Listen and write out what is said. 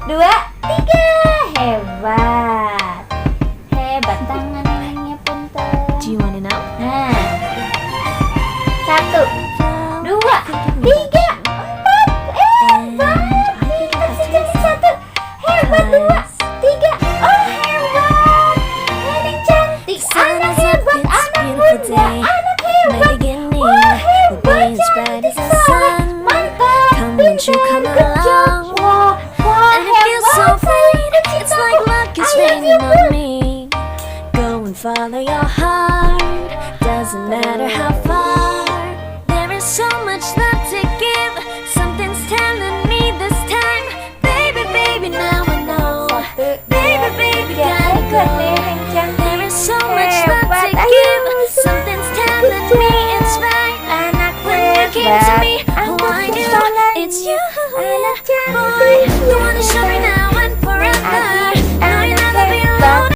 dua, tiga. Hebat. Hebat tangannya punten. Do you wanna know? Nah, satu, dua, tiga, empat. Hebat. Masih jadi satu. Hebat dua, tiga. Oh hebat. Anak cantik, anak hebat, anak muda, anak hebat. Wah hebat, cantik banget. Mantap. Come won't you come along? Wah, wah And it feels so right. It's like luck is raining on me. Go and follow your heart. Doesn't matter how far. There is so much love to give. Something's telling me this time. Baby, baby, now I know. Baby, baby, gotta go. There is so much love to give. Something's telling me it's right. When you came to me, oh I knew it's you. Boy, you wanna show